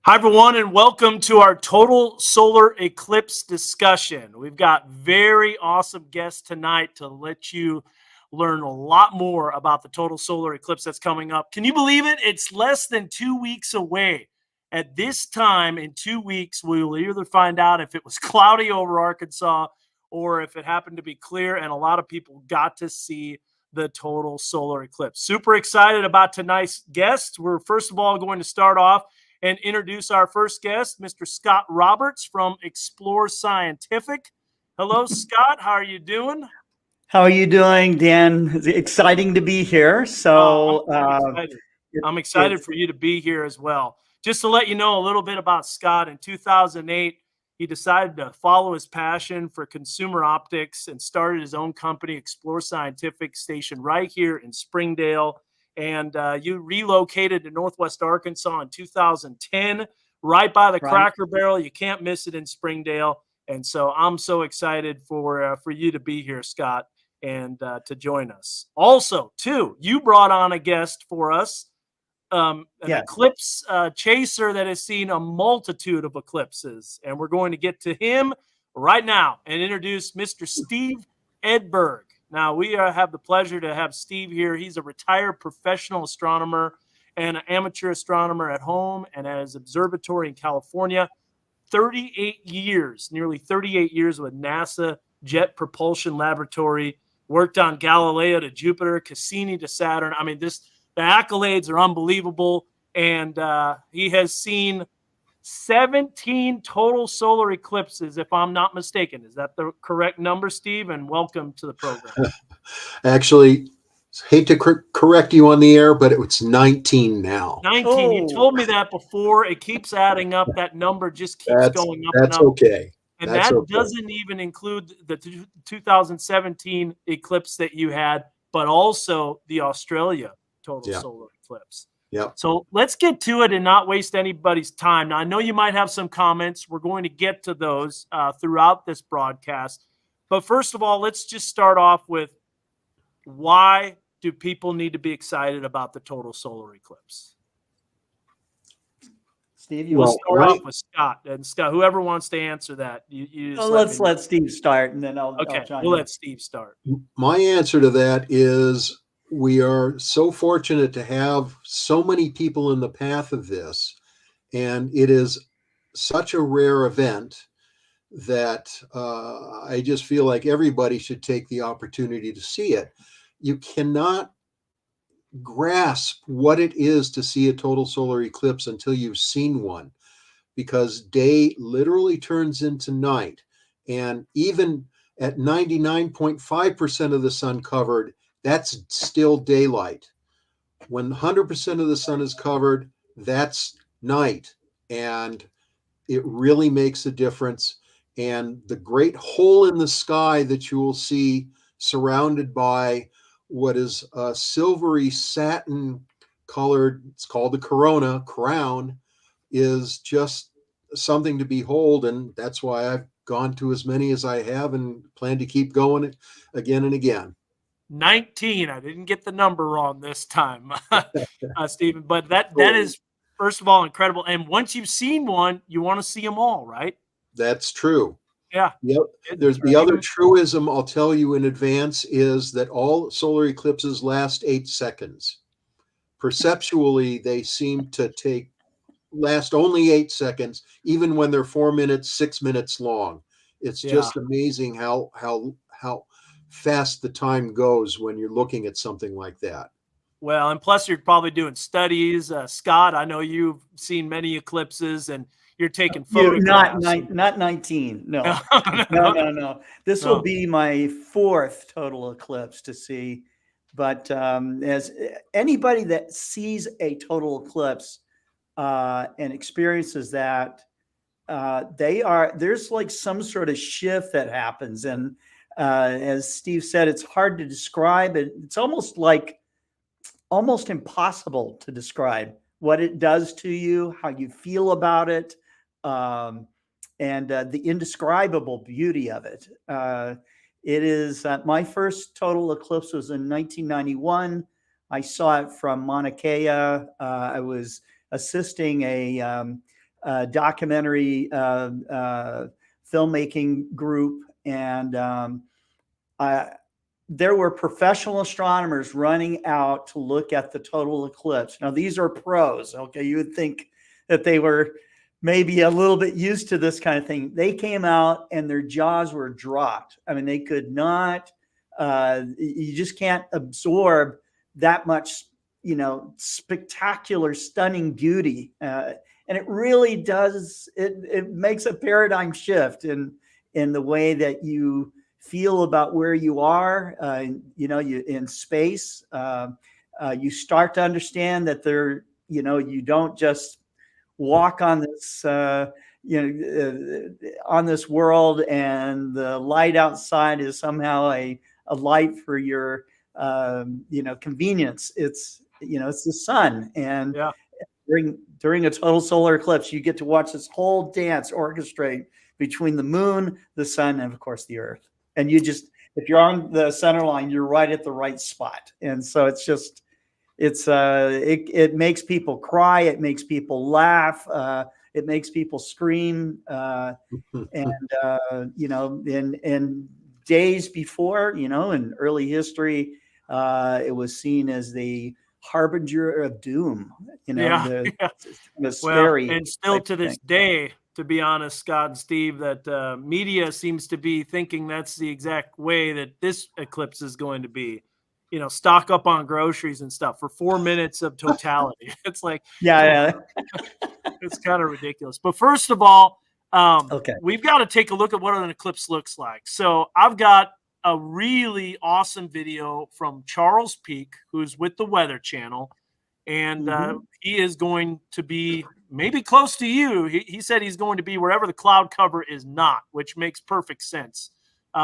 Hi, everyone, and welcome to our Total Solar Eclipse discussion. We've got very awesome guests tonight to let you learn a lot more about the Total Solar Eclipse that's coming up. Can you believe it? It's less than 2 weeks away. At this time, in 2 weeks, we will either find out if it was cloudy over Arkansas or if it happened to be clear, and a lot of people got to see the total solar eclipse. Super excited about tonight's guest. We're first of all going to start off and introduce our first guest, Mr. Scott Roberts from Explore Scientific. Hello, Scott. How are you doing? How are you doing, Dan? It's exciting to be here. I'm excited for you to be here as well. Just to let you know a little bit about Scott, in 2008, he decided to follow his passion for consumer optics and started his own company, Explore Scientific, stationed right here in Springdale. And you relocated to Northwest Arkansas in 2010, right by the Cracker Barrel. You can't miss it in Springdale. And so I'm so excited for you to be here, Scott, and to join us. Also, too, you brought on a guest for us, an eclipse chaser that has seen a multitude of eclipses. And we're going to get to him right now and introduce Mr. Steve Edberg. Now, we have the pleasure to have Steve here. He's a retired professional astronomer and an amateur astronomer at home and at his observatory in California. 38 years, nearly 38 years with NASA Jet Propulsion Laboratory, worked on Galileo to Jupiter, Cassini to Saturn. I mean, the accolades are unbelievable. And he has seen 17 total solar eclipses, if I'm not mistaken. Is that the correct number, Steve? And welcome to the program. Actually, hate to correct you on the air, but it's 19 now. 19. Oh. You told me that before. It keeps adding up. That number just keeps going up and up. That's okay. And that doesn't even include the 2017 eclipse that you had, but also the Australia total solar eclipse. Yeah. So let's get to it and not waste anybody's time. Now, I know you might have some comments. We're going to get to those throughout this broadcast. But first of all, let's just start off with, why do people need to be excited about the total solar eclipse? Steve, we'll start off with Scott. And Scott, whoever wants to answer that, let's let Steve start, and then I'll let Steve start. My answer to that is, we are so fortunate to have so many people in the path of this, and it is such a rare event that I just feel like everybody should take the opportunity to see it. You cannot grasp what it is to see a total solar eclipse until you've seen one, because day literally turns into night. And even at 99.5% of the sun covered, that's still daylight. When 100% of the sun is covered, that's night. And it really makes a difference. And the great hole in the sky that you will see surrounded by what is a silvery satin colored, it's called the corona, crown, is just something to behold. And that's why I've gone to as many as I have and plan to keep going again and again. 19. I didn't get the number wrong this time, Stephen. But that is, first of all, incredible. And once you've seen one, you want to see them all, right? That's true. Yeah. Yep. There's the other truism I'll tell you in advance is that all solar eclipses last 8 seconds. Perceptually, they seem to last only 8 seconds, even when they're 4 minutes, 6 minutes long. It's just amazing how fast the time goes when you're looking at something like that. Well, and plus you're probably doing studies. Scott, I know you've seen many eclipses and you're taking photographs. Not 19. No. No. This will be my 4th total eclipse to see. But as anybody that sees a total eclipse and experiences that, there's like some sort of shift that happens. And as Steve said, it's hard to describe it. It's almost impossible to describe what it does to you, how you feel about it, and the indescribable beauty of it. It is my first total eclipse was in 1991. I saw it from Mauna Kea. I was assisting a documentary filmmaking group, and there were professional astronomers running out to look at the total eclipse. Now, these are pros. Okay, you would think that they were maybe a little bit used to this kind of thing. They came out and their jaws were dropped. I mean, they could not. You just can't absorb that much, spectacular, stunning beauty. And it really does. It makes a paradigm shift in the way that you feel about where you are, you in space. You start to understand that you don't just walk on this, on this world, and the light outside is somehow a light for your, convenience. It's the sun, and during a total solar eclipse, you get to watch this whole dance orchestrate between the moon, the sun, and of course the Earth. And if you're on the center line, you're right at the right spot. And so it makes people cry. It makes people laugh. It makes people scream. In days before, in early history, it was seen as the harbinger of doom. Scary. And still to this day, to be honest, Scott and Steve, that media seems to be thinking that's the exact way that this eclipse is going to be. Stock up on groceries and stuff for 4 minutes of totality. It's like, it's kind of ridiculous. But first of all, we've got to take a look at what an eclipse looks like. So I've got a really awesome video from Charles Peak, who's with the Weather Channel. And he is going to be maybe close to you. He said he's going to be wherever the cloud cover is not, which makes perfect sense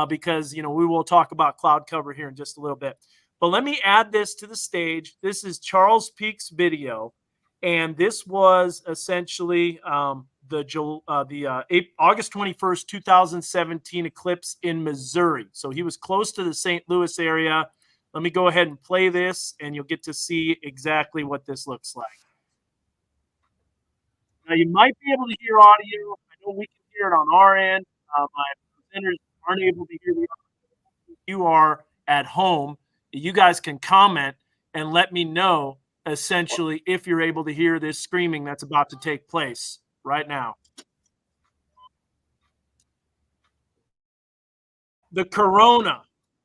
because, we will talk about cloud cover here in just a little bit. But let me add this to the stage. This is Charles Peak's video, and this was essentially the August 21st, 2017 eclipse in Missouri. So he was close to the St. Louis area. Let me go ahead and play this, and you'll get to see exactly what this looks like. Now, you might be able to hear audio. I know we can hear it on our end. My presenters aren't able to hear the audio. You are at home. You guys can comment and let me know, essentially, if you're able to hear this screaming that's about to take place right now. The corona.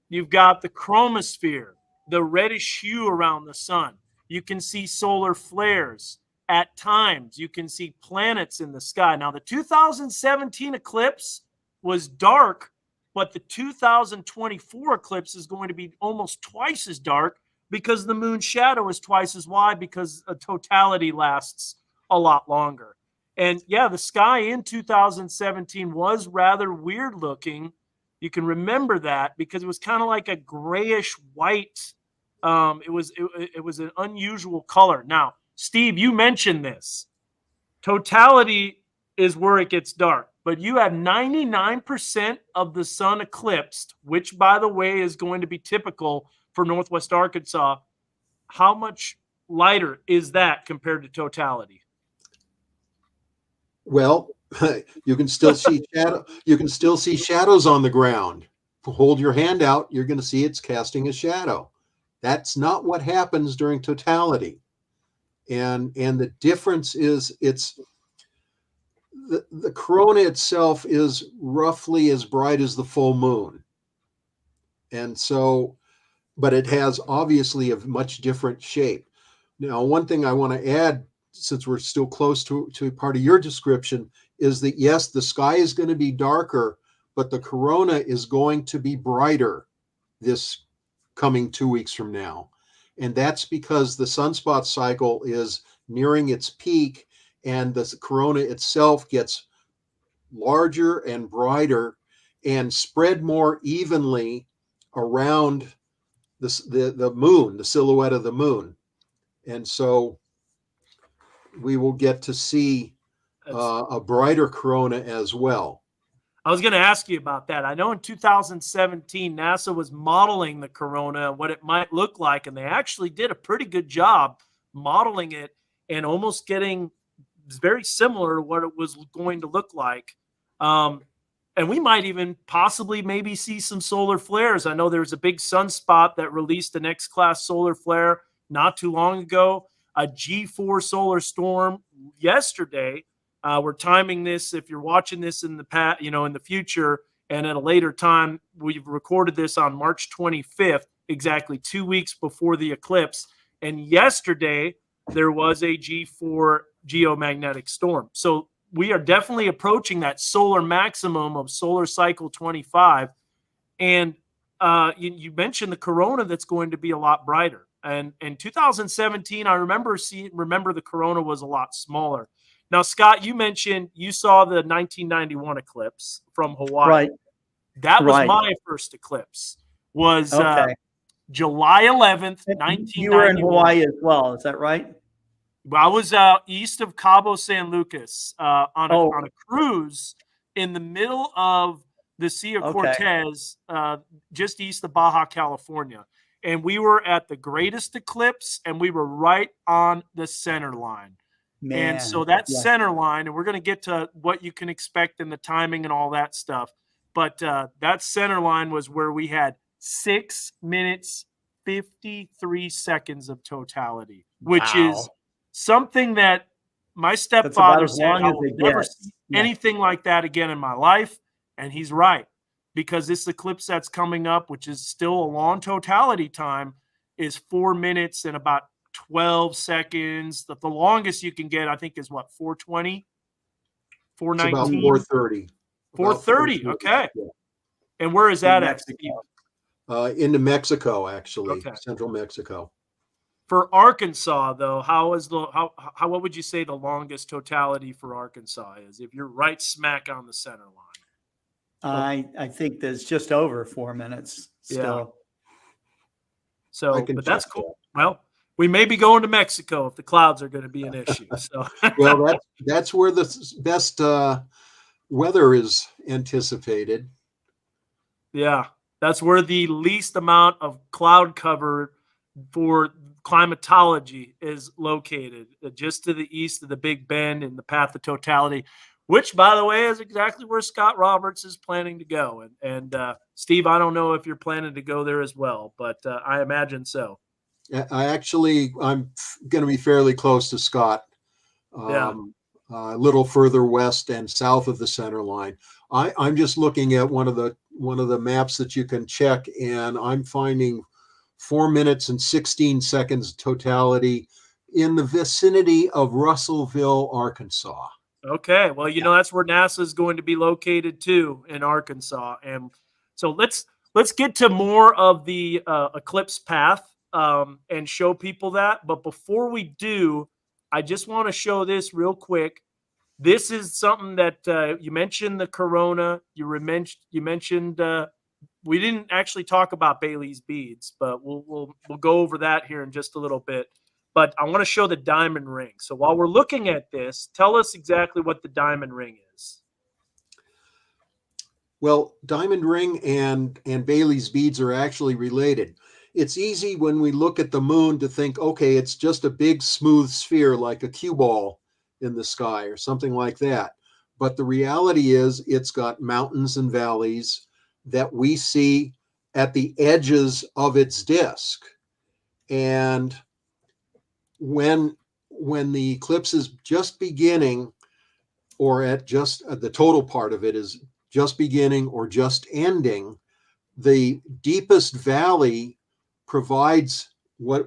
You've got the chromosphere, the reddish hue around the sun. You can see solar flares. At times, you can see planets in the sky. Now, the 2017 eclipse was dark, but the 2024 eclipse is going to be almost twice as dark because the moon's shadow is twice as wide because a totality lasts a lot longer. And yeah, the sky in 2017 was rather weird looking. You can remember that because it was kind of like a grayish white. It was an unusual color. Now, Steve, you mentioned this. Totality is where it gets dark, but you have 99% of the sun eclipsed, which, by the way, is going to be typical for Northwest Arkansas. How much lighter is that compared to totality? Well, you can still see shadow. You can still see shadows on the ground. Hold your hand out, you're going to see it's casting a shadow. That's not what happens during totality. And the difference is the corona itself is roughly as bright as the full moon. And so, but it has obviously a much different shape. Now, one thing I want to add, since we're still close to part of your description, is that yes, the sky is going to be darker, but the corona is going to be brighter this coming 2 weeks from now. And that's because the sunspot cycle is nearing its peak, and the corona itself gets larger and brighter and spread more evenly around the moon, the silhouette of the moon. And so we will get to see a brighter corona as well. I was going to ask you about that. I know in 2017, NASA was modeling the corona and what it might look like, and they actually did a pretty good job modeling it and almost getting is very similar to what it was going to look like. And we might even possibly maybe see some solar flares. I know there was a big sunspot that released an X-class solar flare not too long ago, a G4 solar storm yesterday. We're timing this. If you're watching this in the in the future and at a later time, we've recorded this on March 25th, exactly 2 weeks before the eclipse. And yesterday there was a G4 geomagnetic storm. So we are definitely approaching that solar maximum of solar cycle 25. And you mentioned the corona that's going to be a lot brighter. And in 2017, I remember the corona was a lot smaller. Now, Scott, you mentioned you saw the 1991 eclipse from Hawaii. Right. That was my first eclipse. Was July 11th, 1991. You were in Hawaii as well. Is that right? I was east of Cabo San Lucas on a cruise in the middle of the Sea of Cortez, just east of Baja California. And we were at the greatest eclipse, and we were right on the center line. Man, and so that center line, and we're going to get to what you can expect in the timing and all that stuff. But that center line was where we had 6 minutes, 53 seconds of totality, which is something that my stepfather said I will never see anything like that again in my life. And he's right, because this eclipse that's coming up, which is still a long totality time, is 4 minutes and about 12 seconds. The longest you can get, I think, is what, 420? 419? It's about 430. 430, okay. Yeah. And where is that at? Into Mexico, actually, central Mexico. For Arkansas, though, what would you say the longest totality for Arkansas is if you're right smack on the center line? I think there's just over 4 minutes still. Yeah. So, but that's cool. That. Well, we may be going to Mexico if the clouds are going to be an issue. So, well, that's where the best weather is anticipated. Yeah, that's where the least amount of cloud cover for climatology is located, just to the east of the Big Bend in the path of totality, which, by the way, is exactly where Scott Roberts is planning to go. And Steve, I don't know if you're planning to go there as well, but I imagine so. I'm going to be fairly close to Scott, a little further west and south of the center line. I'm just looking at one of the maps that you can check, and I'm finding 4 minutes and 16 seconds totality in the vicinity of Russellville, Arkansas. Okay, well, that's where NASA is going to be located too, in Arkansas. And so let's get to more of the eclipse path and show people that. But before we do, I just want to show this real quick. This is something that you mentioned the corona. You mentioned we didn't actually talk about Bailey's beads, but we'll go over that here in just a little bit. But I want to show the diamond ring. So while we're looking at this, tell us exactly what the diamond ring is. Well, diamond ring and Bailey's beads are actually related. It's easy when we look at the moon to think, okay, it's just a big smooth sphere like a cue ball in the sky or something like that. But the reality is it's got mountains and valleys that we see at the edges of its disk. And when the eclipse is just beginning, or at just the total part of it is just beginning or just ending, the deepest valley provides what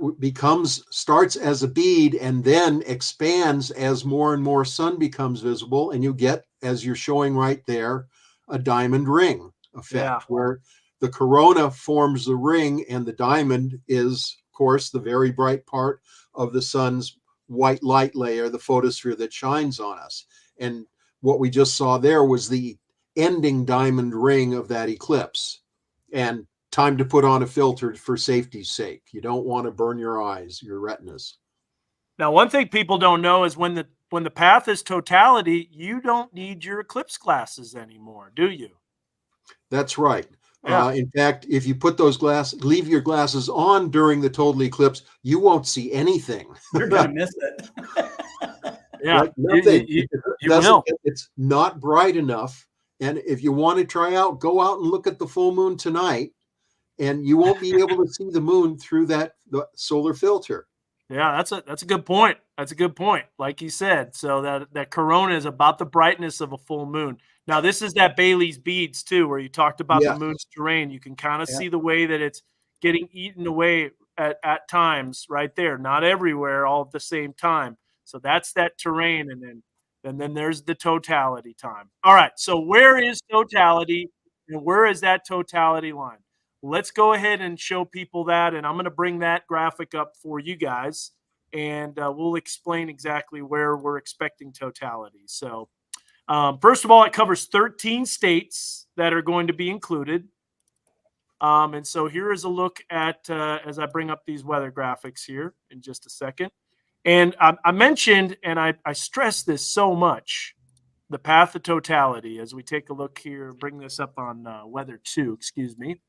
starts as a bead and then expands as more and more sun becomes visible, and you get, as you're showing right there, a diamond ring effect, where the corona forms the ring and the diamond is, of course, the very bright part of the sun's white light layer, the photosphere that shines on us. And what we just saw there was the ending diamond ring of that eclipse. And time to put on a filter for safety's sake. You don't want to burn your eyes, your retinas. Now, one thing people don't know is when the path is totality, you don't need your eclipse glasses anymore, do you? That's right. Yeah. In fact, if you put those leave your glasses on during the total eclipse, you won't see anything. You're going to miss it. Yeah, like nothing. you It doesn't, will. it's not bright enough. And if you want to try out, go out and look at the full moon tonight, and you won't be able to see the moon through the solar filter. Yeah, that's a good point. That's a good point. Like you said, so that corona is about the brightness of a full moon. Now, this is that Bailey's beads too, where you talked about the Yes. moon's terrain. You can kind of Yeah. see the way that it's getting eaten away at times right there. Not everywhere all at the same time. So that's that terrain, and then there's the totality time. All right. So where is totality, and where is that totality line? Let's go ahead and show people that, and I'm going to bring that graphic up for you guys, and we'll explain exactly where we're expecting totality. So first of all, it covers 13 states that are going to be included. And so here is a look at, as I bring up these weather graphics here in just a second. And I mentioned, and I stress this so much, the path of totality, as we take a look here, bring this up on weather 2, excuse me.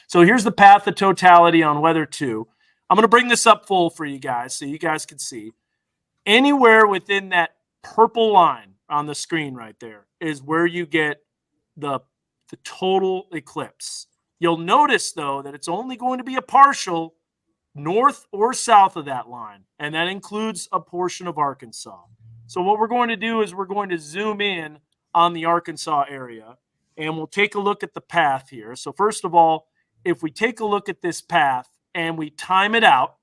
So here's the path of totality on weather 2. I'm going to bring this up full for you guys so you guys can see. Anywhere within that purple line on the screen right there is where you get the total eclipse. You'll notice, though, that it's only going to be a partial north or south of that line, and that includes a portion of Arkansas. So what we're going to do is we're going to zoom in on the Arkansas area, and we'll take a look at the path here. So first of all, if we take a look at this path and we time it out,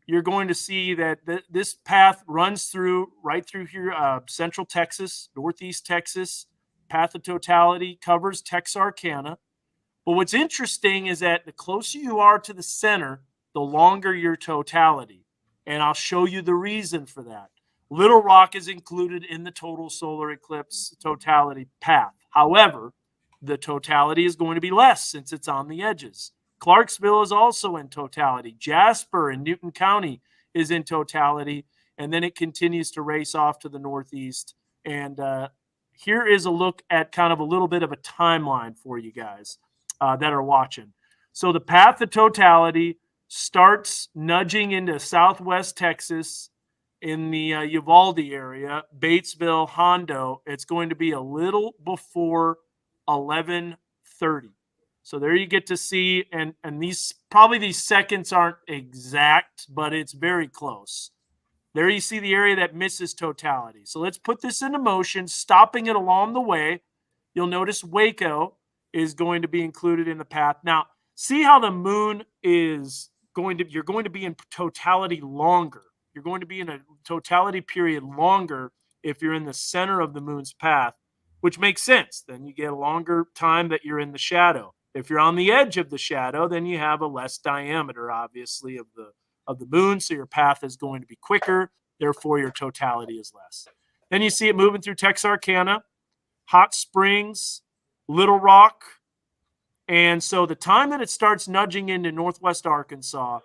you're going to see that this path runs through right through here, central Texas, northeast Texas. Path of totality covers Texarkana. But what's interesting is that the closer you are to the center, the longer your totality. And I'll show you the reason for that. Little Rock is included in the total solar eclipse totality path. However, the totality is going to be less since it's on the edges. Clarksville is also in totality. Jasper in Newton County is in totality. And then it continues to race off to the northeast. And here is a look at kind of a little bit of a timeline for you guys that are watching. So the path of totality starts nudging into southwest Texas in the Uvalde area, Batesville, Hondo. It's going to be a little before 11:30. So there you get to see, and these seconds aren't exact, but it's very close. There you see the area that misses totality. So let's put this into motion, stopping it along the way. You'll notice Waco is going to be included in the path. Now, see how the moon is you're going to be in totality longer. You're going to be in a totality period longer if you're in the center of the moon's path, which makes sense. Then you get a longer time that you're in the shadow. If you're on the edge of the shadow, then you have a less diameter, obviously, of the moon, so your path is going to be quicker. Therefore, your totality is less. Then you see it moving through Texarkana, Hot Springs, Little Rock. And so the time that it starts nudging into northwest Arkansas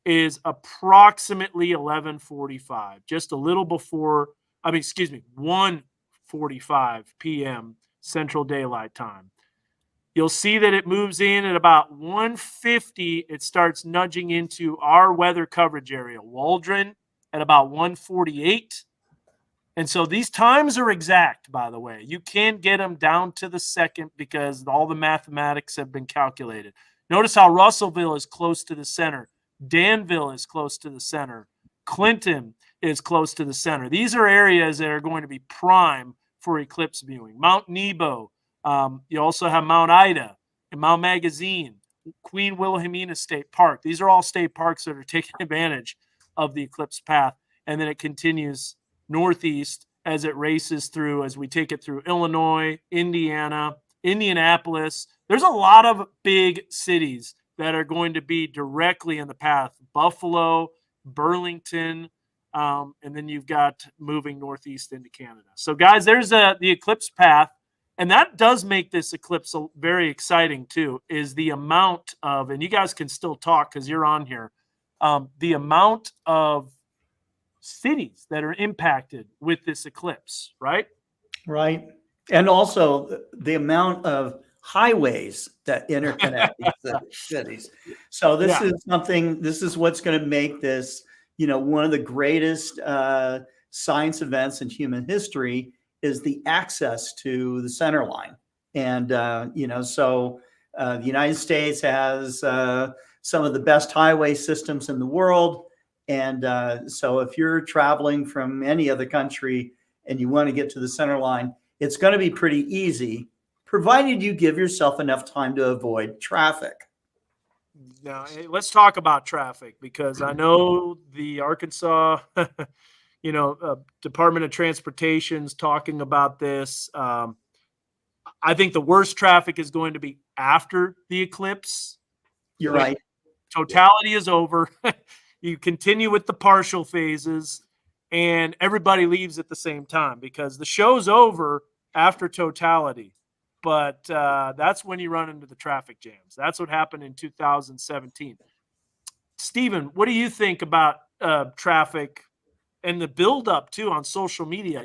is approximately 11:45, just a little before, 1:45 p.m. Central Daylight Time. You'll see that it moves in at about 1:50. It starts nudging into our weather coverage area, Waldron, at about 1:48. And so these times are exact, by the way. You can get them down to the second because all the mathematics have been calculated. Notice how Russellville is close to the center. Danville is close to the center. Clinton is close to the center. These are areas that are going to be prime for eclipse viewing. Mount Nebo. You also have Mount Ida and Mount Magazine, Queen Wilhelmina State Park. These are all state parks that are taking advantage of the eclipse path. And then it continues northeast as it races through, as we take it through Illinois, Indiana, Indianapolis. There's a lot of big cities that are going to be directly in the path. Buffalo, Burlington, and then you've got moving northeast into Canada. So guys, there's the eclipse path. And that does make this eclipse very exciting too, is the amount of, and you guys can still talk because you're on here, the amount of cities that are impacted with this eclipse, right? Right. And also the amount of highways that interconnect these cities. So this is what's going to make this, one of the greatest science events in human history is the access to the center line. And, so the United States has some of the best highway systems in the world. And so if you're traveling from any other country and you want to get to the center line, it's going to be pretty easy, provided you give yourself enough time to avoid traffic. Now, let's talk about traffic, because I know the Arkansas, Department of Transportation's talking about this. I think the worst traffic is going to be after the eclipse. You're right. Totality is over. You continue with the partial phases, and everybody leaves at the same time, because the show's over after totality. But that's when you run into the traffic jams. That's what happened in 2017. Stephen, what do you think about traffic and the buildup too on social media?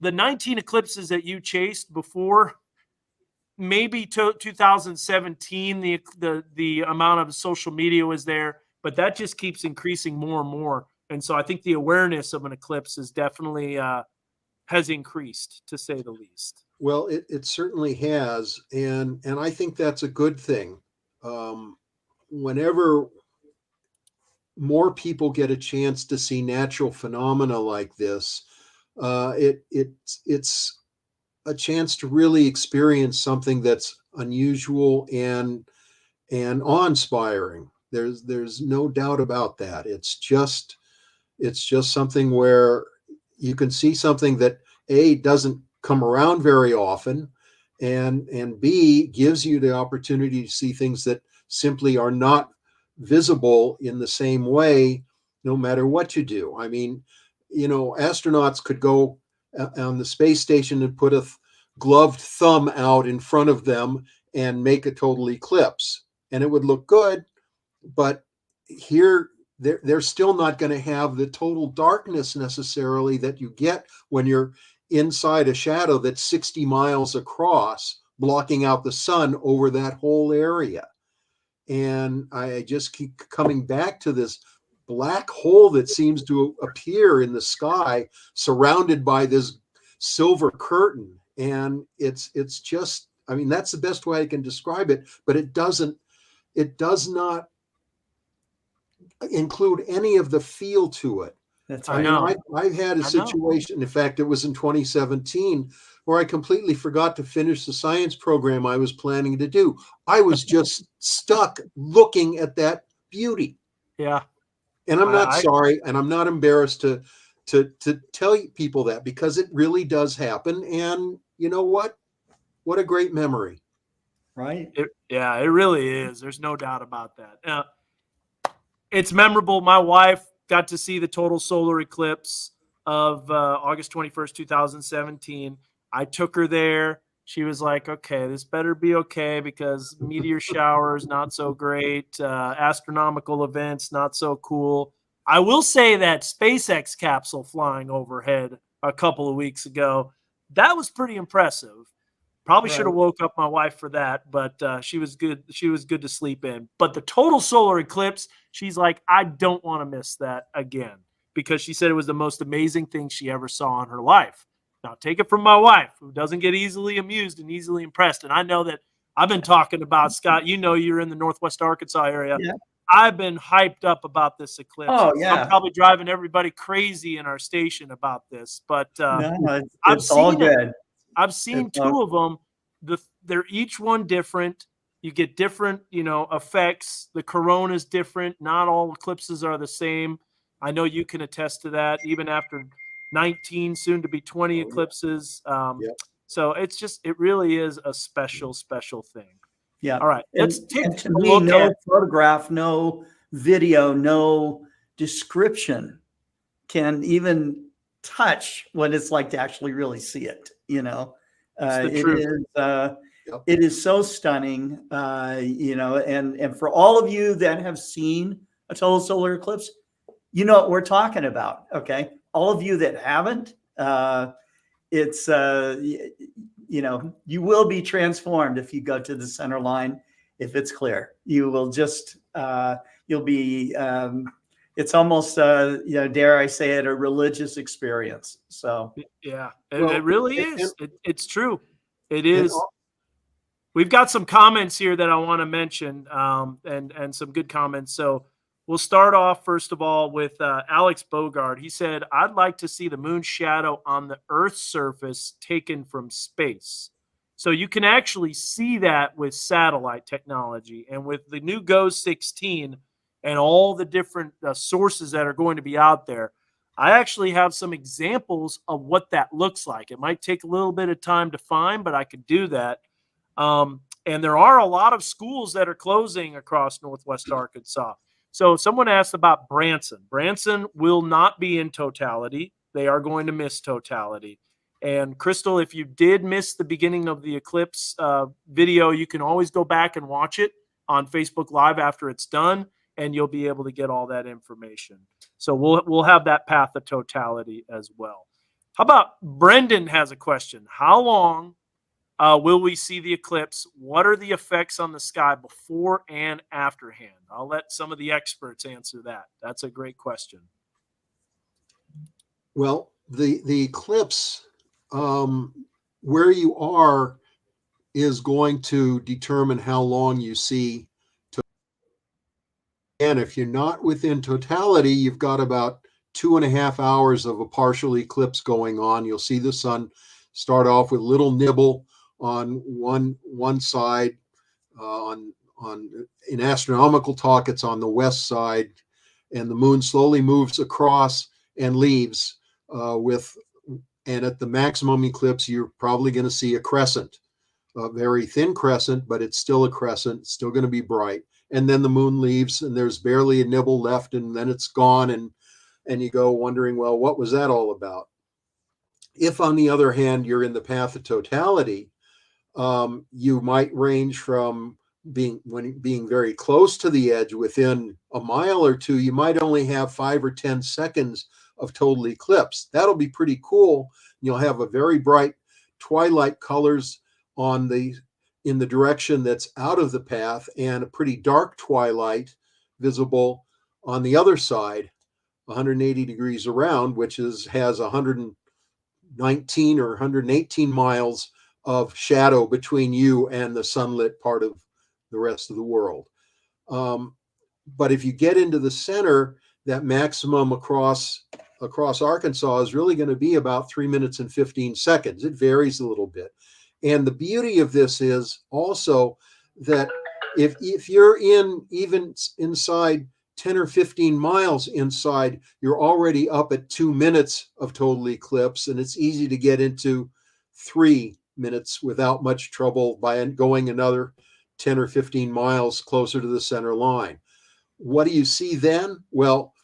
The 19 eclipses that you chased before, maybe 2017, the amount of social media was there, but that just keeps increasing more and more. And so I think the awareness of an eclipse is definitely has increased, to say the least. Well, it certainly has, and I think that's a good thing. Whenever more people get a chance to see natural phenomena like this, it's a chance to really experience something that's unusual and awe-inspiring. There's no doubt about that. It's just something where you can see something that A, doesn't come around very often, and B, gives you the opportunity to see things that simply are not visible in the same way, no matter what you do. I mean, astronauts could go on the space station and put a gloved thumb out in front of them and make a total eclipse, and it would look good, but here they're still not going to have the total darkness necessarily that you get when you're inside a shadow that's 60 miles across, blocking out the sun over that whole area. And I just keep coming back to this black hole that seems to appear in the sky, surrounded by this silver curtain. And it's just, I mean, that's the best way I can describe it, but it does not include any of the feel to it. That's I right. mean, I've had a situation, in fact, it was in 2017, where I completely forgot to finish the science program I was planning to do. I was just stuck looking at that beauty. Yeah. And I'm not sorry, and I'm not embarrassed to tell people that, because it really does happen. And you know what? What a great memory. Right. It really is. There's no doubt about that. It's memorable. My wife got to see the total solar eclipse of August 21st, 2017. I took her there. She was like, okay, this better be okay, because meteor showers, not so great. Astronomical events, not so cool. I will say that SpaceX capsule flying overhead a couple of weeks ago, that was pretty impressive. Probably should have woke up my wife for that, but she was good. She was good to sleep in. But the total solar eclipse, she's like, I don't want to miss that again, because she said it was the most amazing thing she ever saw in her life. Now, take it from my wife, who doesn't get easily amused and easily impressed. And I know that I've been talking about, Scott, you're in the Northwest Arkansas area. Yeah. I've been hyped up about this eclipse. Oh, yeah. I'm probably driving everybody crazy in our station about this, but no, it's all good. I've seen two of them. They're each one different. You get different, effects. The corona is different. Not all eclipses are the same. I know you can attest to that, even after 19, soon to be 20 eclipses. So it really is a special, special thing. Yeah. All right. Let's take a look. No photograph, no video, no description can even touch what it's like to actually really see it. It is so stunning, and for all of you that have seen a total solar eclipse, you know what we're talking about. Okay. All of you that haven't, you will be transformed if you go to the center line. If it's clear, you will just, you'll be it's almost, dare I say it, a religious experience. So, Yeah, Well, it really and, is. It's true. It and is. We've got some comments here that I want to mention, and some good comments. So we'll start off first of all with Alex Bogard. He said, "I'd like to see the moon's shadow on the Earth's surface taken from space." So you can actually see that with satellite technology, and with the new GOES 16 and all the different sources that are going to be out there. I actually have some examples of what that looks like. It might take a little bit of time to find, but I could do that. And there are a lot of schools that are closing across Northwest Arkansas. So someone asked about Branson. Branson will not be in totality. They are going to miss totality. And Crystal, if you did miss the beginning of the eclipse video, you can always go back and watch it on Facebook Live after it's done, and you'll be able to get all that information. So we'll have that path of totality as well. How about Brendan has a question? How long will we see the eclipse? What are the effects on the sky before and afterhand? I'll let some of the experts answer that. That's a great question. well, the eclipse, where you are is going to determine how long you see. And if you're not within totality, you've got about 2.5 hours of a partial eclipse going on. You'll see the sun start off with little nibble on one side. On in astronomical talk, it's on the west side, and the moon slowly moves across and leaves and at the maximum eclipse, you're probably going to see a crescent, a very thin crescent, but it's still a crescent, it's still going to be bright. And then the moon leaves, and there's barely a nibble left, and then it's gone, and you go wondering, well, what was that all about? If, on the other hand, you're in the path of totality, you might range from being very close to the edge, within a mile or two. You might only have 5 or 10 seconds of total eclipse. That'll be pretty cool. You'll have a very bright twilight colors in the direction that's out of the path, and a pretty dark twilight visible on the other side, 180 degrees around, which has 119 or 118 miles of shadow between you and the sunlit part of the rest of the world. But if you get into the center, that maximum across Arkansas is really going to be about 3 minutes and 15 seconds. It varies a little bit. And the beauty of this is also that if you're even inside 10 or 15 miles inside, you're already up at 2 minutes of total eclipse, and it's easy to get into 3 minutes without much trouble by going another 10 or 15 miles closer to the center line. What do you see then? Well,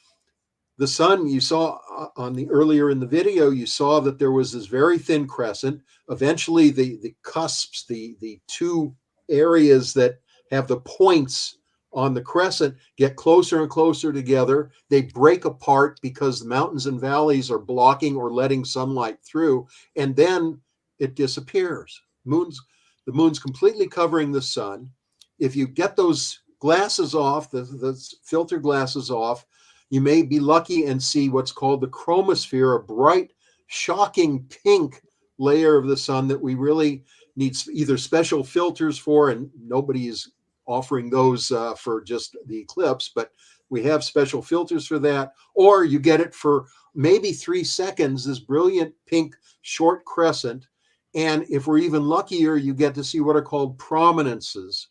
the sun, you saw earlier in the video, you saw that there was this very thin crescent. Eventually, the cusps, the two areas that have the points on the crescent, get closer and closer together. They break apart because the mountains and valleys are blocking or letting sunlight through, and then it disappears. The moon's completely covering the sun. If you get those glasses off, the filter glasses off, you may be lucky and see what's called the chromosphere, a bright, shocking pink layer of the sun that we really need either special filters for, and nobody is offering those for just the eclipse, but we have special filters for that. Or you get it for maybe 3 seconds, this brilliant pink short crescent. And if we're even luckier, you get to see what are called prominences,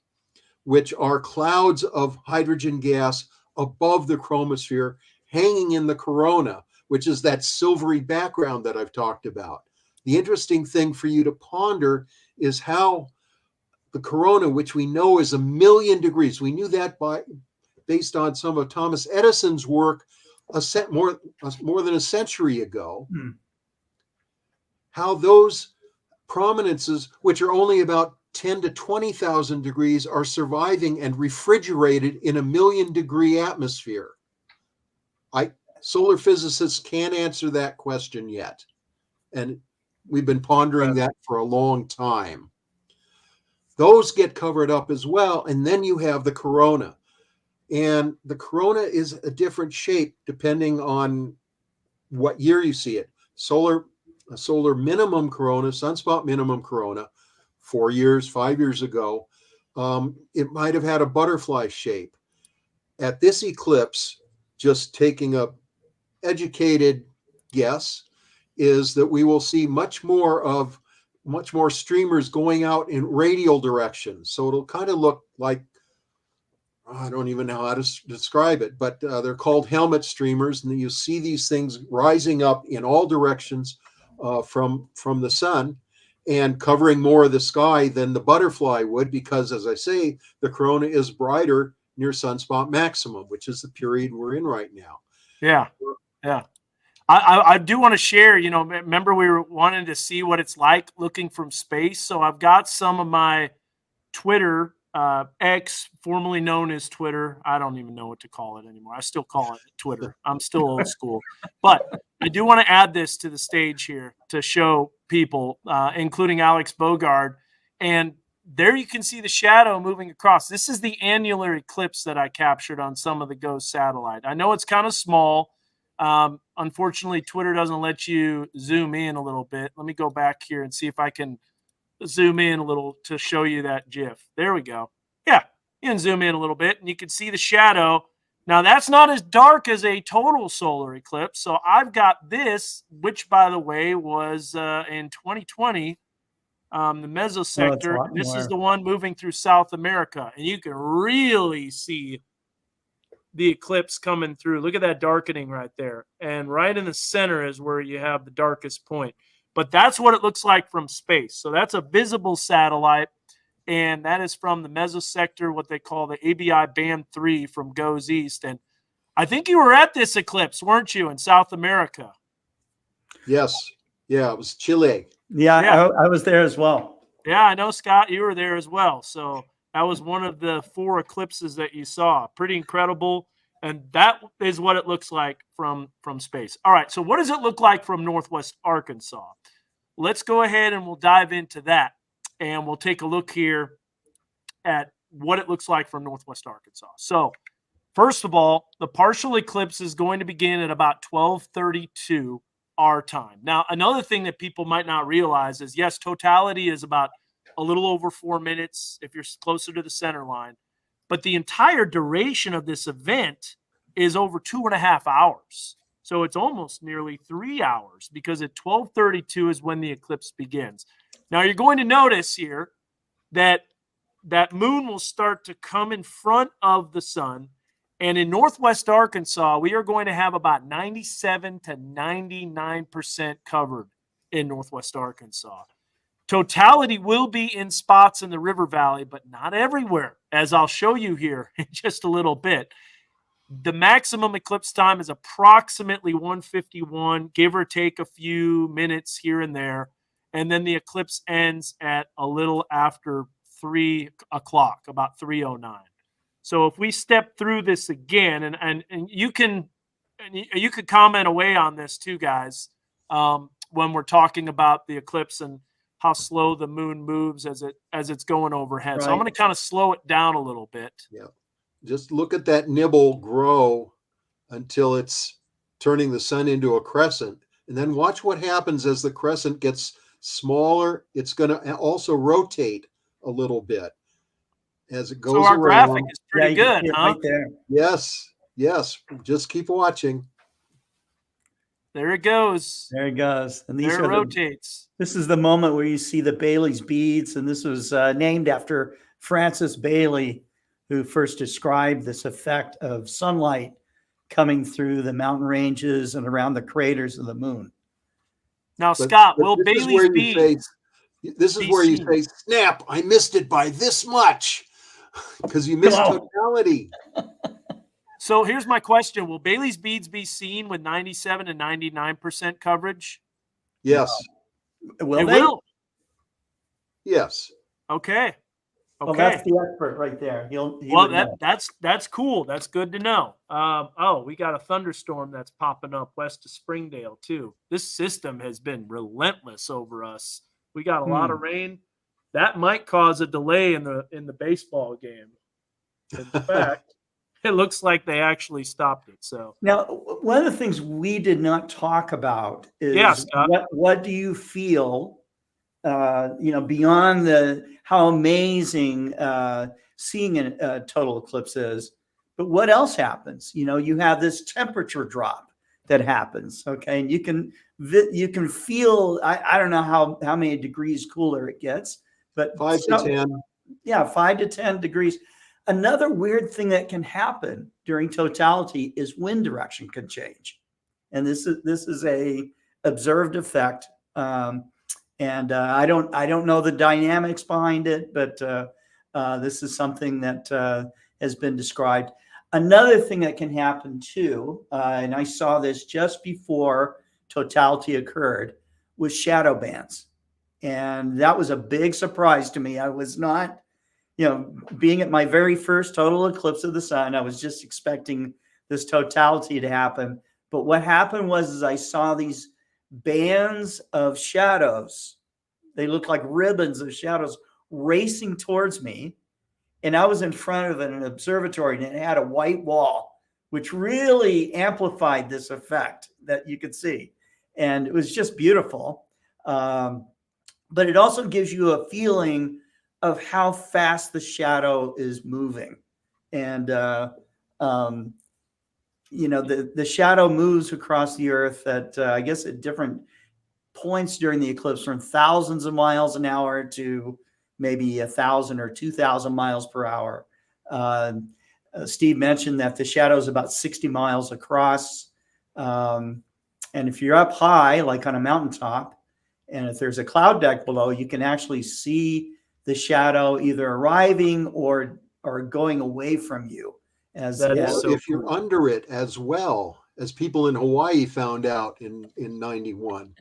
which are clouds of hydrogen gas above the chromosphere hanging in the corona, which is that silvery background that I've talked about. The interesting thing for you to ponder is how the corona, which we know is 1 million degrees, we knew that based on some of Thomas Edison's work more than a century ago, how those prominences, which are only about 10 to 20,000 degrees, are surviving and refrigerated in 1 million degree atmosphere. Solar physicists can't answer that question yet. And we've been pondering that for a long time. Those get covered up as well. And then you have the corona. And the corona is a different shape depending on what year you see it. A solar minimum corona, sunspot minimum corona, 4 years, 5 years ago, it might have had a butterfly shape. At this eclipse, just taking a educated guess, is that we will see much more streamers going out in radial directions. So it'll kind of look like, I don't even know how to describe it, but they're called helmet streamers, and you see these things rising up in all directions from the sun and covering more of the sky than the butterfly would, because, as I say, the corona is brighter near sunspot maximum, which is the period we're in right now. Yeah, yeah. I do want to share, you know, remember we were wanting to see what it's like looking from space. So I've got some of my Twitter, X, formerly known as Twitter. I don't even know what to call it anymore. I still call it Twitter. I'm still old school. But I do want to add this to the stage here to show people, including Alex Bogard. And there you can see the shadow moving across. This is the annular eclipse that I captured on some of the GOES satellite. I know it's kind of small. Unfortunately, Twitter doesn't let you zoom in a little bit. Let me go back here and see if I can zoom in a little to show you that GIF. There we go. Yeah, you can zoom in a little bit and you can see the shadow. Now, that's not as dark as a total solar eclipse. So I've got this, which, by the way, was in 2020, the mesosector. Oh, This is the one moving through South America. And you can really see the eclipse coming through. Look at that darkening right there. And right in the center is where you have the darkest point. But that's what it looks like from space. So that's a visible satellite. And that is from the mesosector, what they call the ABI Band 3 from GOES East. And I think you were at this eclipse, weren't you, in South America? Yes. Yeah, it was Chile. Yeah. I was there as well. Yeah, I know, Scott, you were there as well. So that was one of the 4 eclipses that you saw. Pretty incredible. And that is what it looks like from space. All right, so what does it look like from Northwest Arkansas? Let's go ahead and we'll dive into that. And we'll take a look here at what it looks like from Northwest Arkansas. So first of all, the partial eclipse is going to begin at about 12:32 our time. Now, another thing that people might not realize is, yes, totality is about a little over 4 minutes if you're closer to the center line. But the entire duration of this event is over 2.5 hours. So it's almost nearly 3 hours, because at 12:32 is when the eclipse begins. Now, you're going to notice here that that moon will start to come in front of the sun. And in Northwest Arkansas, we are going to have about 97 to 99% covered in Northwest Arkansas. Totality will be in spots in the river valley, but not everywhere, as I'll show you here in just a little bit. The maximum eclipse time is approximately 1:51, give or take a few minutes here and there. And then the eclipse ends at a little after 3 o'clock, about 3:09. So if we step through this again, and you could comment away on this too, guys, when we're talking about the eclipse and how slow the moon moves as it's going overhead. Right. So I'm going to kind of slow it down a little bit. Yeah. Just look at that nibble grow until it's turning the sun into a crescent. And then watch what happens as the crescent gets smaller. It's going to also rotate a little bit as it goes around. So our graphic is pretty good, huh? Right there. Yes. Just keep watching. There it goes. There it goes. And these are rotates. This is the moment where you see the Bailey's beads, and this was named after Francis Bailey, who first described this effect of sunlight coming through the mountain ranges and around the craters of the moon. Now, Scott, will Bailey's beads? This is where you say, snap, I missed it by this much, because you missed totality. So here's my question. Will Bailey's beads be seen with 97 to 99% coverage? Yes. Will they? Will. Yes. Okay. Well, that's the expert right there. That's cool. That's good to know. We got a thunderstorm that's popping up west of Springdale too. This system has been relentless over us. We got a lot of rain. That might cause a delay in the baseball game. In fact, it looks like they actually stopped it. So Now, one of the things we did not talk about yeah, is Scott. what do you feel, beyond how amazing seeing a total eclipse is, but what else happens? You have this temperature drop that happens, okay, and you can feel, I don't know how many degrees cooler it gets, but 5 to 10. yeah, 5 to 10 degrees. Another weird thing that can happen during totality is wind direction can change, and this is a observed effect. And I don't know the dynamics behind it, but this is something that has been described. Another thing that can happen too, and I saw this just before totality occurred, was shadow bands, and that was a big surprise to me. I was not, being at my very first total eclipse of the sun, I was just expecting this totality to happen. But what happened was I saw these bands of shadows. They looked like ribbons of shadows racing towards me. And I was in front of an observatory, and it had a white wall, which really amplified this effect that you could see. And it was just beautiful. But it also gives you a feeling of how fast the shadow is moving. And, the shadow moves across the earth at, I guess, at different points during the eclipse, from thousands of miles an hour to maybe 1,000 or 2,000 miles per hour. Steve mentioned that the shadow is about 60 miles across. And if you're up high, like on a mountaintop, and if there's a cloud deck below, you can actually see the shadow either arriving or going away from you. If you're under it, as well as people in Hawaii found out in 91.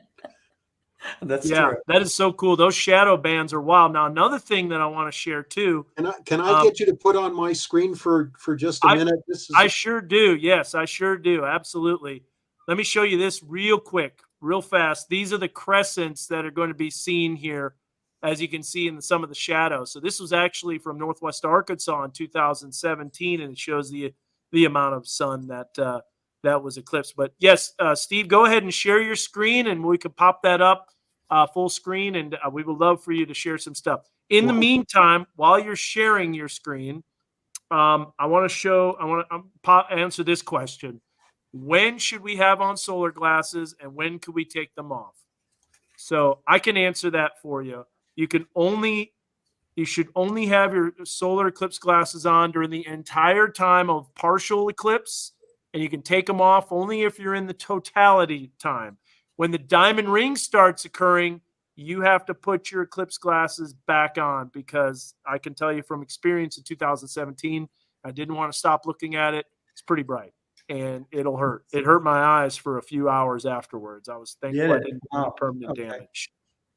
That's yeah, true. that is so cool. Those shadow bands are wild. Now, another thing that I want to share too. Can I get you to put on my screen for just a minute? I sure do. Yes, I sure do. Absolutely. Let me show you this real quick, real fast. These are the crescents that are going to be seen here, as you can see in some of the shadows. So this was actually from Northwest Arkansas in 2017, and it shows the amount of sun that was eclipsed. But yes, Steve, go ahead and share your screen, and we could pop that up full screen, and we would love for you to share some stuff. In the meantime, while you're sharing your screen, I want to answer this question. When should we have on solar glasses, and when could we take them off? So I can answer that for you. You should only have your solar eclipse glasses on during the entire time of partial eclipse, and you can take them off only if you're in the totality time. When the diamond ring starts occurring, you have to put your eclipse glasses back on, because I can tell you from experience in 2017, I didn't want to stop looking at it. It's pretty bright, and it'll hurt. It hurt my eyes for a few hours afterwards. I was thankful I didn't do permanent damage.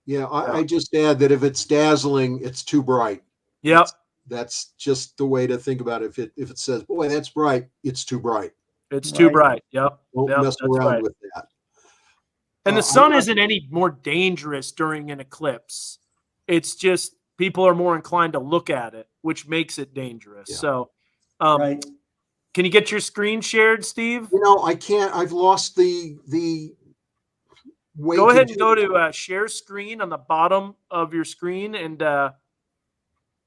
Yeah, I just add that if it's dazzling, it's too bright. Yep. That's just the way to think about it. If it says, boy, that's bright, it's too bright. It's too bright. Yep. Don't mess around with that. And the sun isn't any more dangerous during an eclipse. It's just people are more inclined to look at it, which makes it dangerous. Yeah. So, can you get your screen shared, Steve? I can't. I've lost the way. Go ahead and go to share screen on the bottom of your screen, and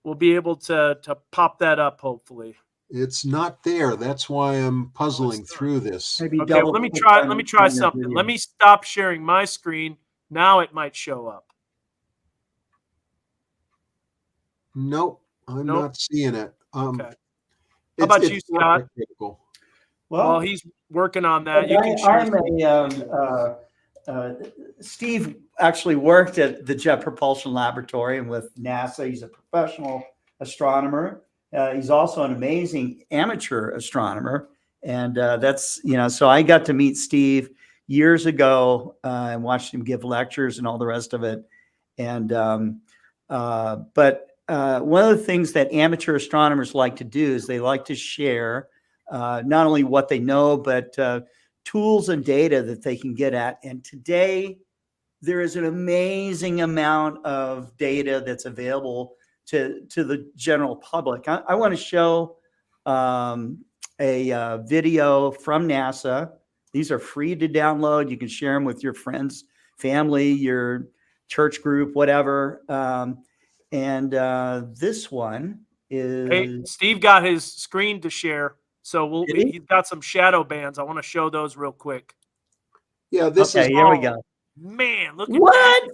we'll be able to pop that up, hopefully. It's not there. That's why I'm puzzling through this. Okay, let me try something. Let me stop sharing my screen. Now it might show up. Nope, I'm not seeing it. Okay. How about you, Scott? Well, he's working on that. You can share. Steve actually worked at the Jet Propulsion Laboratory and with NASA. He's a professional astronomer. He's also an amazing amateur astronomer. And so I got to meet Steve years ago and watched him give lectures and all the rest of it. And but one of the things that amateur astronomers like to do is they like to share not only what they know, but tools and data that they can get at. And today, there is an amazing amount of data that's available to the general public. I want to show, a video from NASA. These are free to download. You can share them with your friends, family, your church group, whatever. And this one Hey, is. Steve got his screen to share, so Did he? he's got some shadow bands. I want to show those real quick. Yeah, this Okay, is here we go. Man, look at that.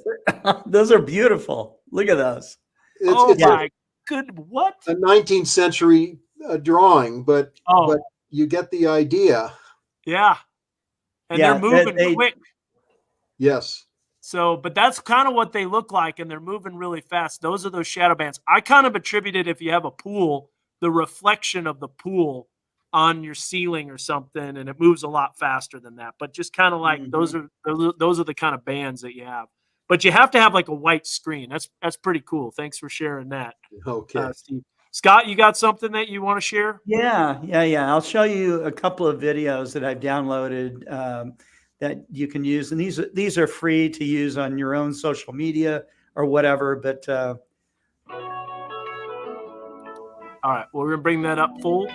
What? Those are beautiful. Look at those. it's My good, what? a 19th century drawing, but Oh, you get the idea. yeah. And Yeah, they're moving they- quick. Yes. So, but that's kind of what they look like, and they're moving really fast. Those are those shadow bands. I kind of attributed, if you have a pool, the reflection of the pool on your ceiling or something, and it moves a lot faster than that. But just kind of like those are the kind of bands that you have. But you have to have like a white screen. That's pretty cool. Thanks for sharing that, Okay. Steve. Scott, you got something that you want to share? Yeah. I'll show you a couple of videos that I've downloaded that you can use, and these are free to use on your own social media or whatever. But All right, well, we're gonna bring that up full.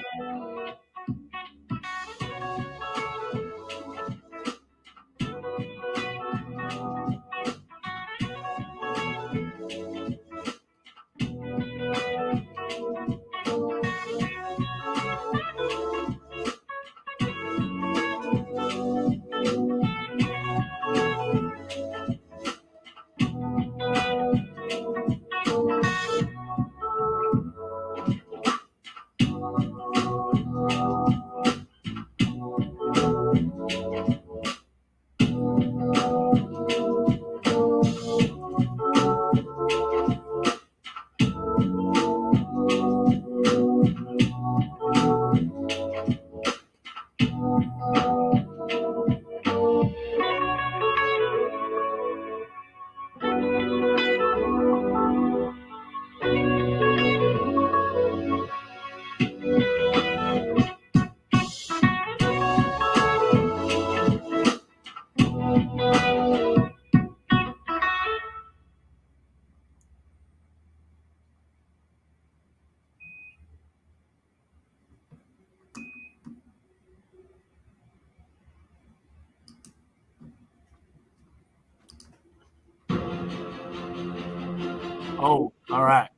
Oh, all right.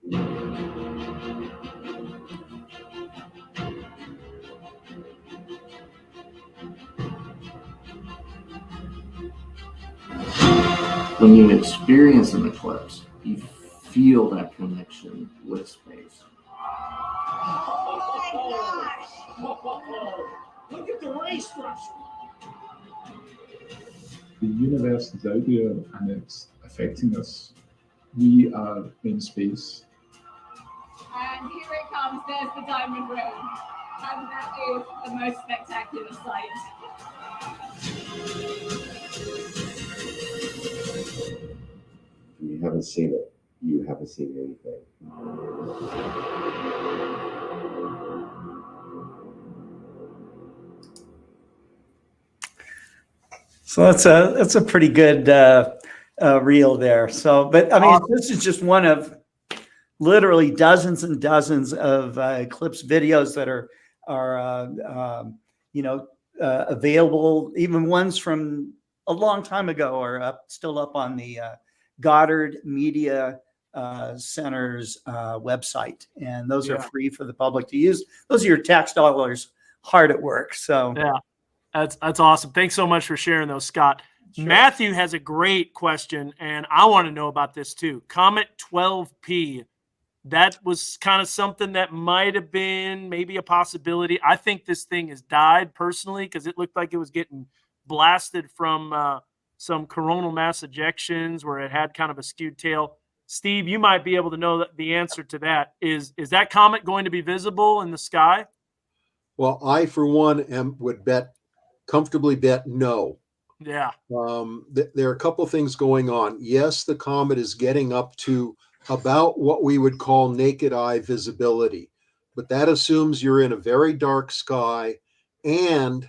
When you experience an eclipse, you feel that connection with space. Oh my gosh! Look at the ray structure. The universe is out there and it's affecting us. We are in space. And here it comes, there's the diamond ring. And that is the most spectacular sight. If you haven't seen it, you haven't seen anything. so that's a pretty good reel there. So, but I mean, this is just one of literally dozens and dozens of Eclipse videos that are available. Even ones from a long time ago are still up on the Goddard Media Center's website, and those are free for the public to use. Those are your tax dollars hard at work. So yeah, that's awesome. Thanks so much for sharing those, Scott. Sure. Matthew has a great question, and I want to know about this too. Comet 12P. That was kind of something that might have been maybe a possibility. I think this thing has died personally because it looked like it was getting blasted from some coronal mass ejections where it had kind of a skewed tail. Steve, you might be able to know the answer to that. Is that comet going to be visible in the sky? Well, I, for one, would comfortably bet no. Yeah. There are a couple things going on. Yes, the comet is getting up to about what we would call naked eye visibility, but that assumes you're in a very dark sky, and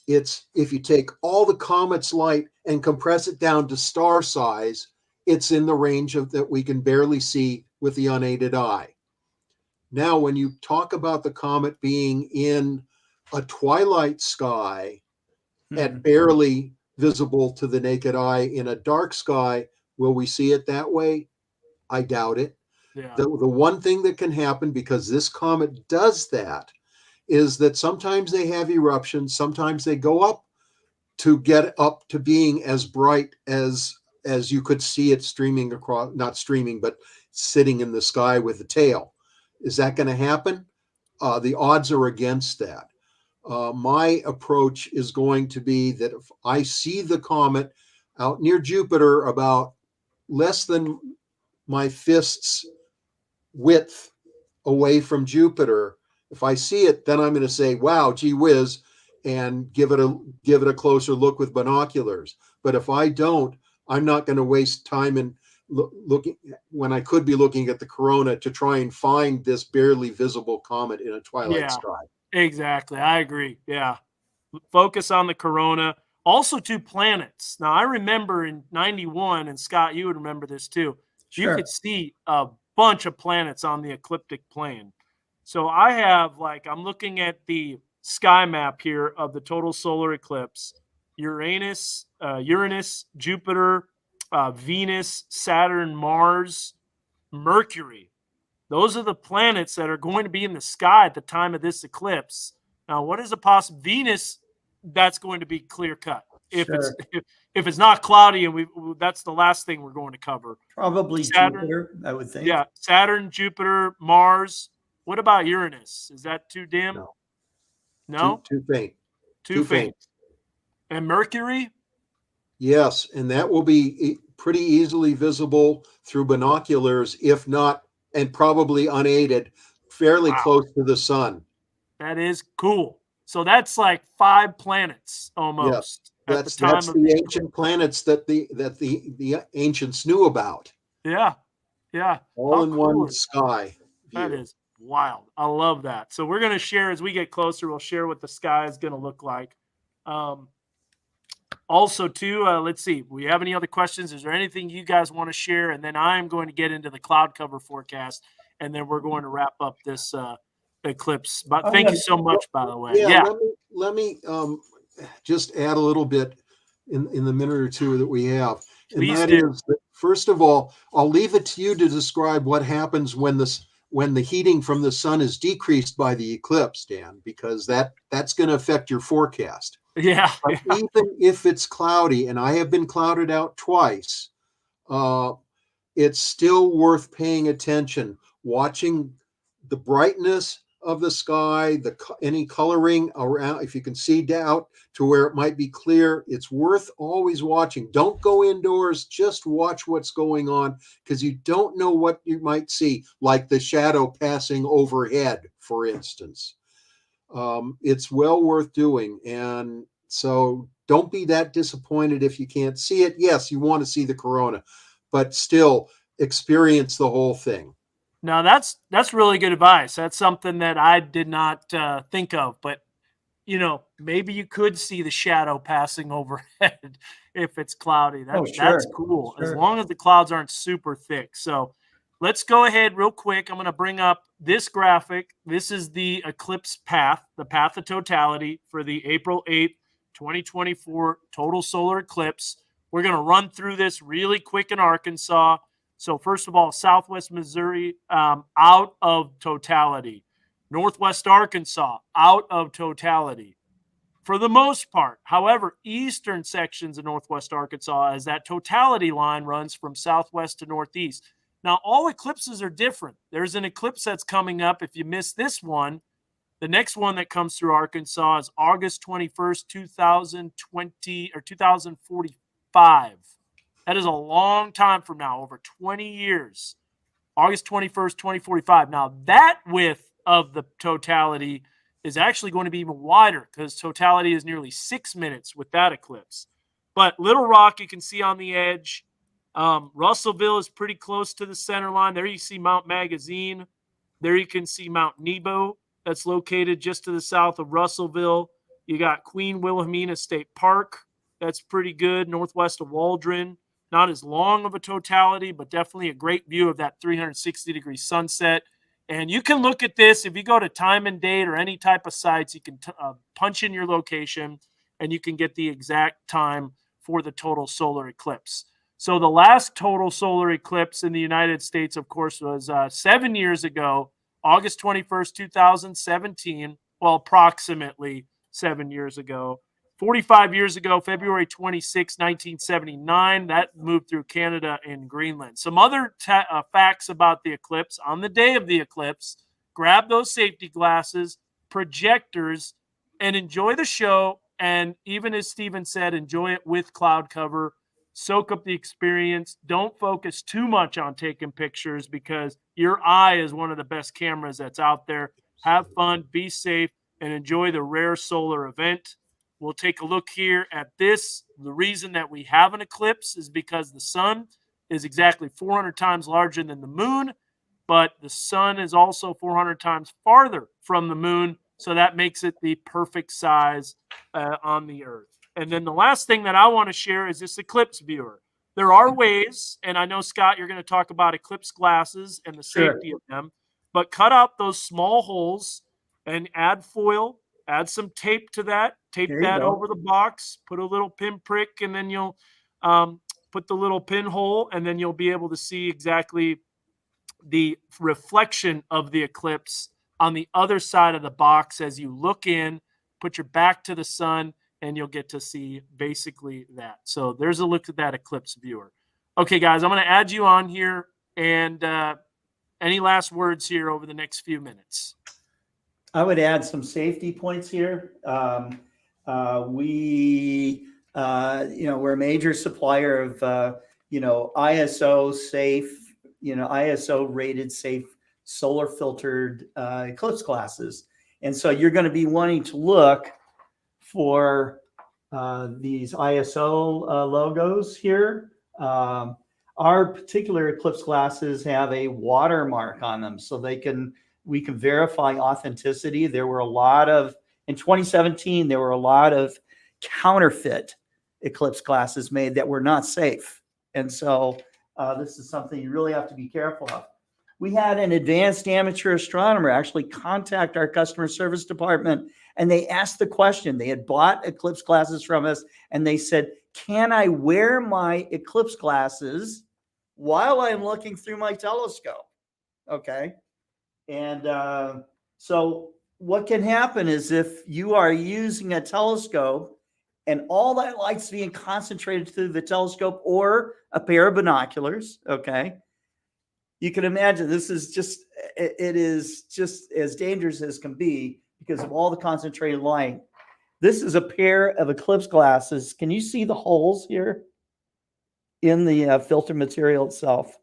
if you take all the comet's light and compress it down to star size, it's in the range of that we can barely see with the unaided eye. Now, when you talk about the comet being in a twilight sky at Mhm. barely visible to the naked eye in a dark sky, will we see it that way? I doubt it. Yeah. The one thing that can happen, because this comet does that, is that sometimes they have eruptions, sometimes they go up to get up to being as bright as you could see it streaming across, not streaming, but sitting in the sky with the tail. Is that going to happen? The odds are against that. My approach is going to be that if I see the comet out near Jupiter about less than my fist's width away from Jupiter, if I see it, then I'm going to say, wow, gee whiz, and give it a closer look with binoculars. But if I don't, I'm not going to waste time in looking when I could be looking at the corona to try and find this barely visible comet in a twilight Yeah, sky. exactly. I agree. Yeah. Focus on the corona. Also, two planets. Now, I remember in 91, and Scott, you would remember this too. You Sure. could see a bunch of planets on the ecliptic plane. So I have, like, I'm looking at the sky map here of the total solar eclipse. Uranus, Jupiter, Venus, Saturn, Mars, Mercury. Those are the planets that are going to be in the sky at the time of this eclipse. Now, what is a possible Venus? That's going to be clear cut. If Sure. if it's not cloudy, and that's the last thing we're going to cover. Probably Saturn, Jupiter, I would think. yeah, Saturn, Jupiter, Mars. What about Uranus? Is that too dim? No, No, too faint. too faint. And Mercury? Yes, and that will be pretty easily visible through binoculars, if not, and probably unaided, fairly Wow, close to the sun. that is cool. So that's like 5 planets Yes, almost at the that's time of the eclipse. ancient planets that the ancients knew about, Yeah, yeah. all How in cool one is sky that? view. Is wild. I love that. So we're going to share as we get closer. We'll share what the sky is going to look like. Also, too, let's see. We have any other questions? Is there anything you guys want to share? And then I'm going to get into the cloud cover forecast, and then we're going to wrap up this eclipse. But thank you so much, by the way. Yeah, Yeah, let me just add a little bit in the minute or two that we have. And please that do. is that, first of all, I'll leave it to you to describe what happens when the heating from the sun is decreased by the eclipse, Dan, because that's going to affect your forecast. Yeah, But yeah. even if it's cloudy, and I have been clouded out twice, it's still worth paying attention, watching the brightness of the sky, any coloring around. If you can see down to where it might be clear, it's worth always watching. Don't go indoors, just watch what's going on, because you don't know what you might see, like the shadow passing overhead, for instance. It's well worth doing. And so don't be that disappointed if you can't see it. Yes, you want to see the corona, but still experience the whole thing. Now that's really good advice. That's something that I did not think of. But maybe you could see the shadow passing overhead if it's cloudy. Oh, That's sure. cool, as Sure. long as the clouds aren't super thick. So let's go ahead real quick. I'm going to bring up this graphic. This is the eclipse path, the path of totality for the April 8th, 2024 total solar eclipse. We're going to run through this really quick in Arkansas. So first of all, Southwest Missouri out of totality. Northwest Arkansas out of totality for the most part. However, eastern sections of Northwest Arkansas, as that totality line runs from southwest to northeast. Now, all eclipses are different. There's an eclipse that's coming up. If you miss this one, the next one that comes through Arkansas is August 21st, 2020 or 2045. That is a long time from now, over 20 years. August 21st, 2045. Now, that width of the totality is actually going to be even wider because totality is nearly 6 minutes with that eclipse. But Little Rock, you can see on the edge. Russellville is pretty close to the center line. There you see Mount Magazine. There you can see Mount Nebo. That's located just to the south of Russellville. You got Queen Wilhelmina State Park. That's pretty good, northwest of Waldron. Not as long of a totality, but definitely a great view of that 360-degree sunset. And you can look at this if you go to Time and Date or any type of sites. You can punch in your location, and you can get the exact time for the total solar eclipse. So the last total solar eclipse in the United States, of course, was 7 years ago, August 21st, 2017. Well, approximately 7 years ago. 45 years ago, February 26, 1979, that moved through Canada and Greenland. Some other facts about the eclipse. On the day of the eclipse, grab those safety glasses, projectors, and enjoy the show. And even as Stephen said, enjoy it with cloud cover. Soak up the experience. Don't focus too much on taking pictures because your eye is one of the best cameras that's out there. Have fun, be safe, and enjoy the rare solar event. We'll take a look here at this. The reason that we have an eclipse is because the sun is exactly 400 times larger than the moon, but the sun is also 400 times farther from the moon, so that makes it the perfect size on the Earth. And then the last thing that I want to share is this eclipse viewer. There are ways, and I know, Scott, you're going to talk about eclipse glasses and the safety of them, but cut out those small holes and add foil. Add some tape to that. Tape that over the box. Put a little pinprick, and then you'll put the little pinhole, and then you'll be able to see exactly the reflection of the eclipse on the other side of the box as you look in. Put your back to the sun, and you'll get to see basically that. So there's a look at that eclipse viewer. Okay, guys, I'm going to add you on here. And any last words here over the next few minutes? I would add some safety points here. We're a major supplier of, ISO safe, ISO rated safe solar filtered eclipse glasses. And so you're going to be wanting to look for these ISO logos here. Our particular eclipse glasses have a watermark on them, so we can verify authenticity. There were in 2017, there were a lot of counterfeit eclipse glasses made that were not safe. And so this is something you really have to be careful of. We had an advanced amateur astronomer actually contact our customer service department, and they asked the question. They had bought eclipse glasses from us, and they said, can I wear my eclipse glasses while I'm looking through my telescope? Okay. And so what can happen is if you are using a telescope and all that light's being concentrated through the telescope or a pair of binoculars, okay, you can imagine it is just as dangerous as can be because of all the concentrated light. This is a pair of eclipse glasses. Can you see the holes here in the filter material itself?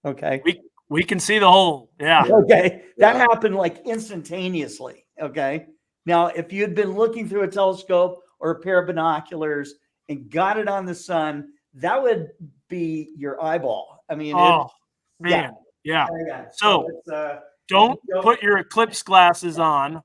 Okay. We can see the hole. Yeah. Okay. That happened like instantaneously. Okay. Now, if you had been looking through a telescope or a pair of binoculars and got it on the sun, that would be your eyeball. I mean, man. Yeah. So it's, don't put your eclipse glasses on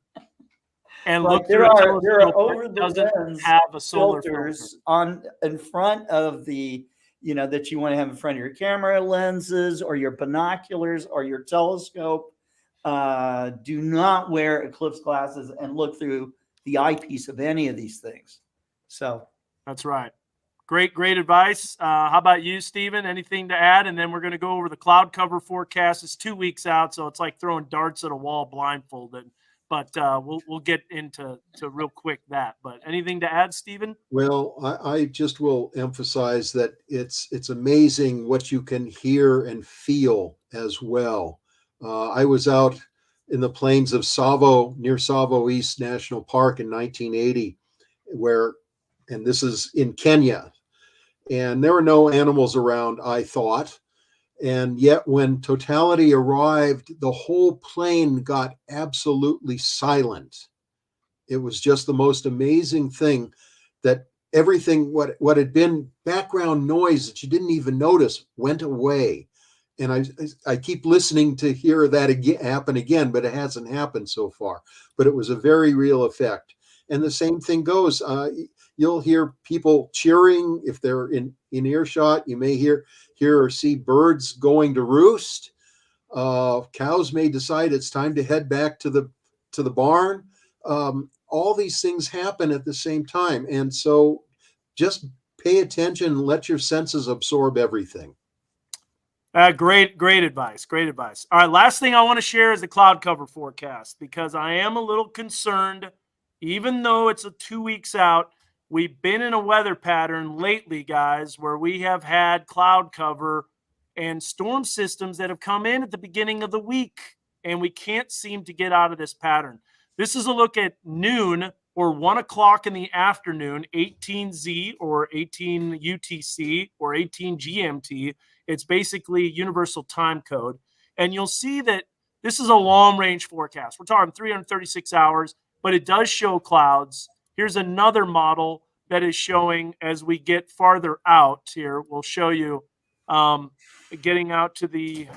and look there through a are telescope over that the doesn't lens have a solar filters filter. in front of the that you want to have in front of your camera lenses or your binoculars or your telescope. Do not wear eclipse glasses and look through the eyepiece of any of these things. So that's right. Great advice. How about you, Stephen? Anything to add? And then we're going to go over the cloud cover forecast. It's 2 weeks out, so it's like throwing darts at a wall blindfolded. But we'll get into real quick that. But anything to add, Stephen? Well, I just will emphasize that it's amazing what you can hear and feel as well. I was out in the plains of Tsavo, near Tsavo East National Park in 1980, and this is in Kenya, and there were no animals around, I thought. And yet when totality arrived, the whole plain got absolutely silent. It was just the most amazing thing that everything, what had been background noise that you didn't even notice, went away. And I keep listening to hear that happen again, but it hasn't happened so far. But it was a very real effect. And the same thing goes. You'll hear people cheering if they're in earshot. You may hear or see birds going to roost. Cows may decide it's time to head back to the barn. All these things happen at the same time. And so just pay attention, let your senses absorb everything. Great advice. Great advice. All right. Last thing I want to share is the cloud cover forecast, because I am a little concerned, even though it's 2 weeks out. We've been in a weather pattern lately, guys, where we have had cloud cover and storm systems that have come in at the beginning of the week, and we can't seem to get out of this pattern. This is a look at noon or 1 o'clock in the afternoon, 18Z or 18 UTC or 18 GMT. It's basically universal time code. And you'll see that this is a long range forecast. We're talking 336 hours, but it does show clouds. Here's another model that is showing as we get farther out here. We'll show you getting out to the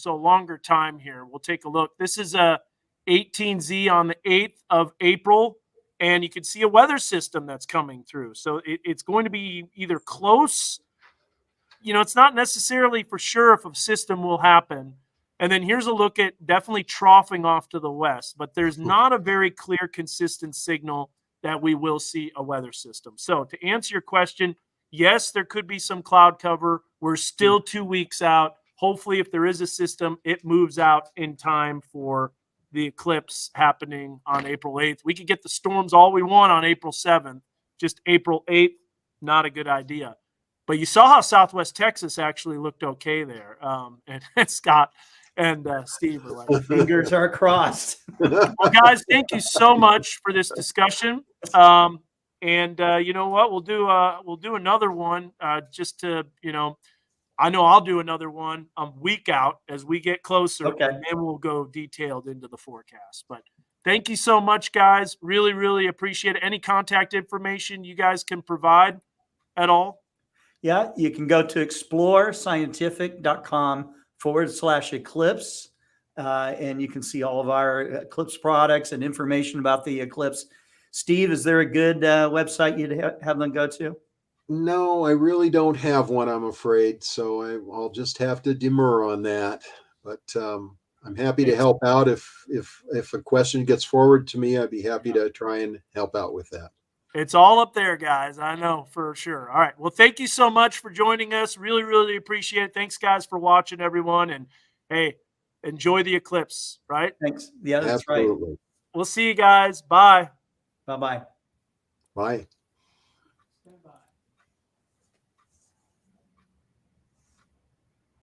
longer time here. We'll take a look. This is a 18Z on the 8th of April, and you can see a weather system that's coming through. So it's going to be either close. It's not necessarily for sure if a system will happen. And then here's a look at definitely troughing off to the west, but there's not a very clear, consistent signal that we will see a weather system. So to answer your question, yes, there could be some cloud cover. We're still 2 weeks out. Hopefully, if there is a system, it moves out in time for the eclipse happening on April 8th. We could get the storms all we want on April 7th. Just April 8th, not a good idea. But you saw how Southwest Texas actually looked okay there. And Scott and Steve were like, Fingers are crossed. well, guys, thank you so much for this discussion. And you know what? We'll do another one just to, I know I'll do another one a week out as we get closer. Okay. And then we'll go detailed into the forecast. But thank you so much, guys. Really, really appreciate it. Any contact information you guys can provide at all? Yeah, you can go to explorescientific.com/eclipse, and you can see all of our eclipse products and information about the eclipse. Steve, is there a good website you'd have them go to? No, I really don't have one, I'm afraid. So I'll just have to demur on that. But I'm happy to help out. If a question gets forwarded to me, I'd be happy to try and help out with that. It's all up there, guys. I know for sure. All right. Well, thank you so much for joining us. Really, really appreciate it. Thanks, guys, for watching, everyone. And hey, enjoy the eclipse, right? Thanks. Yeah, that's Absolutely. right. We'll see you guys. Bye. Bye-bye. Bye.